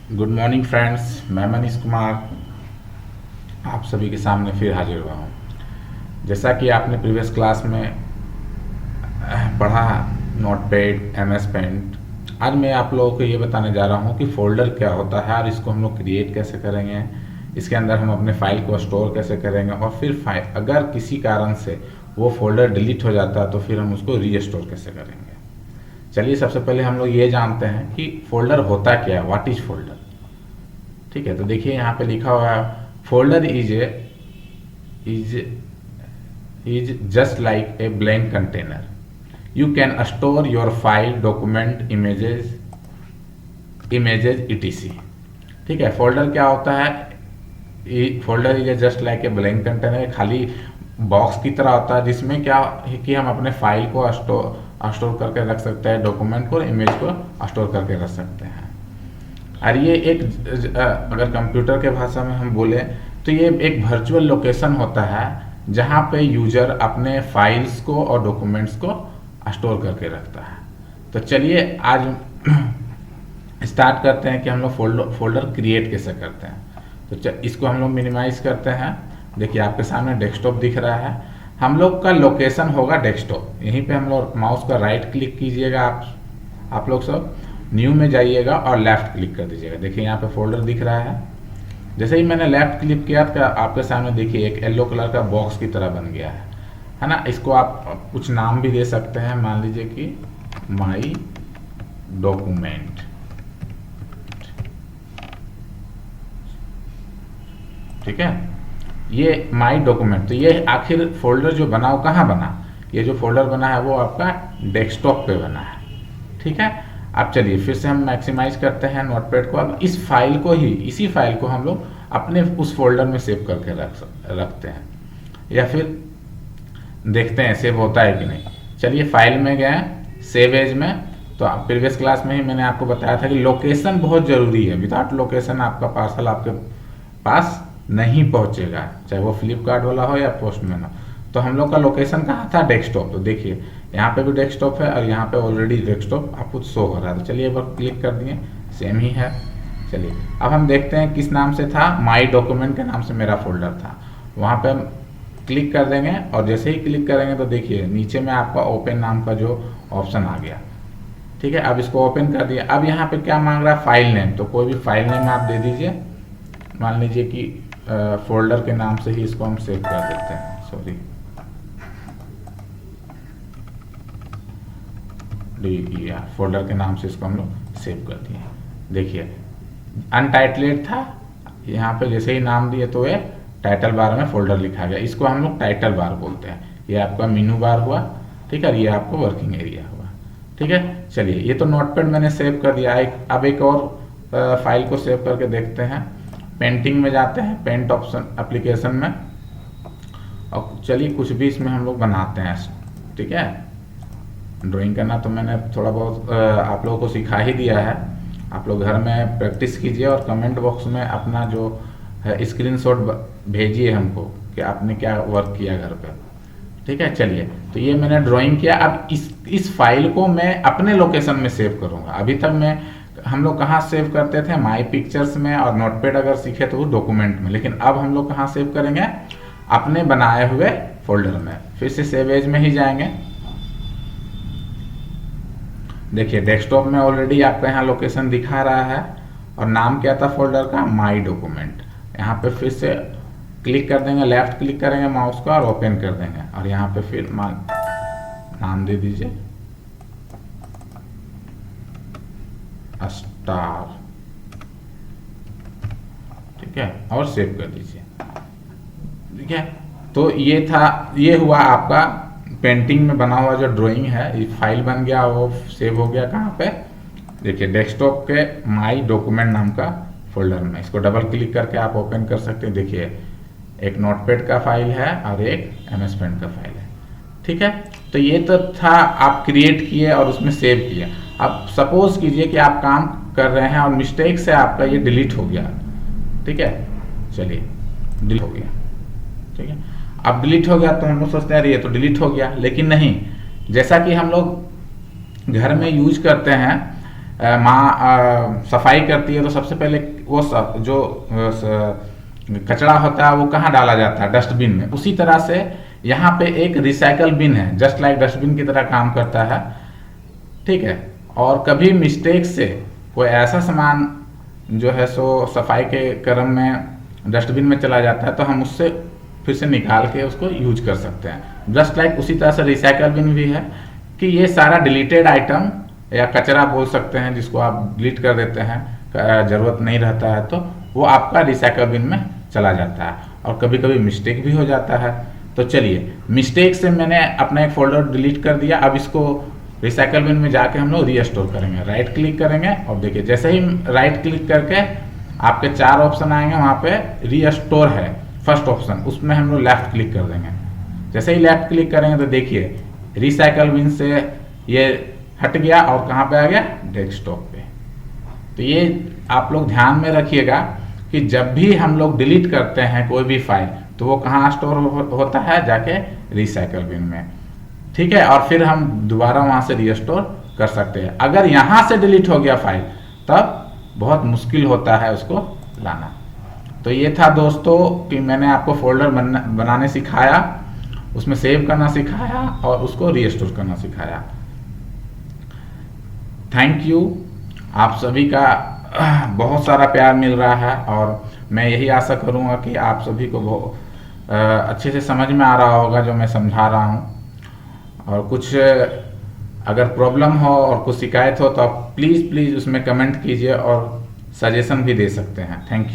Good morning friends, मैं मनीष कुमार आप सभी के सामने फिर हाजिर हुआ हूँ। जैसा कि आपने प्रीवियस क्लास में पढ़ा नोटपैड, एमएस पेंट, आज मैं आप लोगों को ये बताने जा रहा हूँ कि फोल्डर क्या होता है और इसको हम लोग क्रिएट कैसे करेंगे, इसके अंदर हम अपने फाइल को स्टोर कैसे करेंगे और फिर फाइल अगर किसी कारण से वो फोल्डर डिलीट हो जाता है तो फिर हम उसको रीस्टोर कैसे करेंगे। चलिए सबसे पहले हम लोग ये जानते हैं कि फोल्डर होता क्या है, व्हाट इज फोल्डर। ठीक है, तो देखिए यहाँ पे लिखा हुआ है folder is just like a blank container, you can store your file, document, images etc। ठीक है, फोल्डर क्या होता है, folder is just like a blank container, खाली बॉक्स की तरह होता है जिसमें क्या है कि हम अपने फाइल को स्टोर करके रख सकते हैं, डॉक्यूमेंट को, इमेज को स्टोर करके रख सकते हैं। और ये एक अगर कंप्यूटर के भाषा में हम बोले तो ये एक वर्चुअल लोकेशन होता है जहाँ पे यूजर अपने फाइल्स को और डॉक्यूमेंट्स को स्टोर करके रखता है। तो चलिए आज स्टार्ट करते हैं कि हम लोग फोल्डर क्रिएट कैसे करते हैं। तो इसको हम लोग मिनिमाइज करते हैं। देखिए आपके सामने डेस्कटॉप दिख रहा है, हम लोग का लोकेशन होगा डेस्कटॉप। यहीं पे हम लोग माउस का राइट क्लिक कीजिएगा, आप लोग सब न्यू में जाइएगा और लेफ्ट क्लिक कर दीजिएगा। देखिए यहाँ पे फोल्डर दिख रहा है। जैसे ही मैंने लेफ्ट क्लिक किया तो आपके सामने देखिए एक येलो कलर का बॉक्स की तरह बन गया है ना। इसको आप कुछ नाम भी दे सकते हैं, मान लीजिए कि माई डॉक्यूमेंट। ठीक है, ये माई डॉक्यूमेंट। तो ये आखिर फोल्डर जो बना वो कहाँ बना, ये जो फोल्डर बना है वो आपका डेस्कटॉप पे बना है। ठीक है, अब चलिए फिर से हम मैक्सिमाइज करते हैं नोटपैड को। अब इस फाइल को ही, इसी फाइल को हम लोग अपने उस फोल्डर में सेव करके रखते हैं या फिर देखते हैं सेव होता है कि नहीं। चलिए फाइल में गए, सेव एज में। तो प्रीवियस क्लास में ही मैंने आपको बताया था कि लोकेशन बहुत जरूरी है। विदाउट लोकेशन आपका पार्सल आपके पास नहीं पहुंचेगा, चाहे वो फ्लिपकार्ट वाला हो या पोस्टमैन हो। तो हम लोग का लोकेशन कहाँ था, डेस्कटॉप। तो देखिए यहाँ पे भी डेस्कटॉप है और यहाँ पे ऑलरेडी डेस्कटॉप आपको शो हो रहा है। तो चलिए एक बार क्लिक कर दिए, सेम ही है। चलिए अब हम देखते हैं किस नाम से था, माई डॉक्यूमेंट के नाम से मेरा फोल्डर था। वहाँ पे हम क्लिक कर देंगे और जैसे ही क्लिक करेंगे तो देखिए नीचे में आपका ओपन नाम का जो ऑप्शन आ गया। ठीक है, अब इसको ओपन कर दिया। अब यहाँ पे क्या मांग रहा है, फाइल नेम। तो कोई भी फाइल नेम आप दे दीजिए, मान लीजिए कि फोल्डर के नाम से ही इसको हम सेव कर देते हैं। सॉरी, फोल्डर के नाम से इसको हम लोग सेव कर दिए। देखिए अनटाइटल्ड था, यहाँ पे जैसे ही नाम दिए तो ये टाइटल बार में फोल्डर लिखा गया। इसको हम लोग टाइटल बार बोलते हैं। ये आपका मेनू बार हुआ, ठीक है, ये आपको वर्किंग एरिया हुआ। ठीक है, चलिए ये तो नोटपैड मैंने सेव कर दिया। अब एक और फाइल को सेव करके देखते हैं। पेंटिंग में जाते हैं, पेंट ऑप्शन एप्लीकेशन में, और चलिए कुछ भी इसमें हम लोग बनाते हैं। ठीक है, ड्राइंग करना तो मैंने थोड़ा बहुत आप लोगों को सिखा ही दिया है। आप लोग घर में प्रैक्टिस कीजिए और कमेंट बॉक्स में अपना जो है स्क्रीनशॉट भेजिए हमको कि आपने क्या वर्क किया घर पे। ठीक है, चलिए तो ये मैंने ड्राइंग किया। अब इस फाइल को मैं अपने लोकेशन में सेव करूँगा। अभी तक हम लोग कहाँ सेव करते थे, माई पिक्चर्स में, और नोटपैड अगर सीखे तो वो डॉक्यूमेंट में। लेकिन अब हम लोग कहाँ सेव करेंगे, अपने बनाए हुए फोल्डर में। फिर से सेव एज में ही जाएंगे। देखिए डेस्कटॉप में ऑलरेडी आपका यहाँ लोकेशन दिखा रहा है और नाम क्या था फोल्डर का, माई डॉक्यूमेंट। यहाँ पे फिर से क्लिक कर देंगे, लेफ्ट क्लिक करेंगे माउस का और ओपन कर देंगे और यहाँ पे फिर नाम दे दीजिए स्टार। ठीक है, और सेव कर दीजिए। ठीक है, तो ये हुआ आपका पेंटिंग में बना हुआ जो ड्राइंग है। ये फाइल बन गया, वो सेव हो गया कहाँ पे, देखिए डेस्कटॉप के माई डॉक्यूमेंट नाम का फोल्डर में। इसको डबल क्लिक करके आप ओपन कर सकते हैं। देखिए एक नोटपैड का फाइल है और एक एमएस पेंट का फाइल है। ठीक है, तो ये तो था, आप क्रिएट किए और उसमें सेव किया। अब सपोज कीजिए कि आप काम कर रहे हैं और मिस्टेक से आपका ये डिलीट हो गया। ठीक है, चलिए डिलीट हो गया। ठीक है, अब डिलीट हो गया तो हम लोग सोचते हैं अरे ये तो डिलीट हो गया, लेकिन नहीं। जैसा कि हम लोग घर में यूज करते हैं माँ सफाई करती है तो सबसे पहले वो जो कचरा होता है वो कहाँ डाला जाता है, डस्टबिन में। उसी तरह से यहाँ पे एक रिसाइकल बिन है, जस्ट लाइक डस्टबिन की तरह काम करता है, ठीक है। और कभी मिस्टेक से कोई ऐसा सामान जो है सो सफाई के क्रम में डस्टबिन में चला जाता है तो हम उससे फिर से निकाल के उसको यूज कर सकते हैं। जस्ट लाइक उसी तरह से रिसाइकल बिन भी है कि ये सारा डिलीटेड आइटम या कचरा बोल सकते हैं जिसको आप डिलीट कर देते हैं, ज़रूरत नहीं रहता है, तो वो आपका रिसाइकल बिन में चला जाता है। और कभी कभी मिस्टेक भी हो जाता है। तो चलिए, मिस्टेक से मैंने अपना एक फोल्डर डिलीट कर दिया, अब इसको रिसाइकल बिन में जाके हम लोग रीस्टोर करेंगे। राइट क्लिक करेंगे और देखिए जैसे ही राइट क्लिक करके आपके 4 ऑप्शन आएंगे, वहाँ पे रीस्टोर है फर्स्ट ऑप्शन, उसमें हम लोग लेफ्ट क्लिक कर देंगे। जैसे ही लेफ्ट क्लिक करेंगे तो देखिए रिसाइकल बिन से ये हट गया और कहाँ पे आ गया, डेस्कटॉप पे। तो ये आप लोग ध्यान में रखिएगा कि जब भी हम लोग डिलीट करते हैं कोई भी फाइल तो वो कहाँ स्टोर होता है, जाके रिसाइकल बिन में, ठीक है। और फिर हम दोबारा वहाँ से रीस्टोर कर सकते हैं। अगर यहाँ से डिलीट हो गया फाइल तब बहुत मुश्किल होता है उसको लाना। तो ये था दोस्तों कि मैंने आपको फोल्डर बनाने सिखाया, उसमें सेव करना सिखाया और उसको रीस्टोर करना सिखाया। थैंक यू, आप सभी का बहुत सारा प्यार मिल रहा है और मैं यही आशा करूँगा कि आप सभी को बहुत अच्छे से समझ में आ रहा होगा जो मैं समझा रहा हूँ। और कुछ अगर प्रॉब्लम हो और कुछ शिकायत हो तो आप प्लीज़ उसमें कमेंट कीजिए और सजेशन भी दे सकते हैं। Thank you.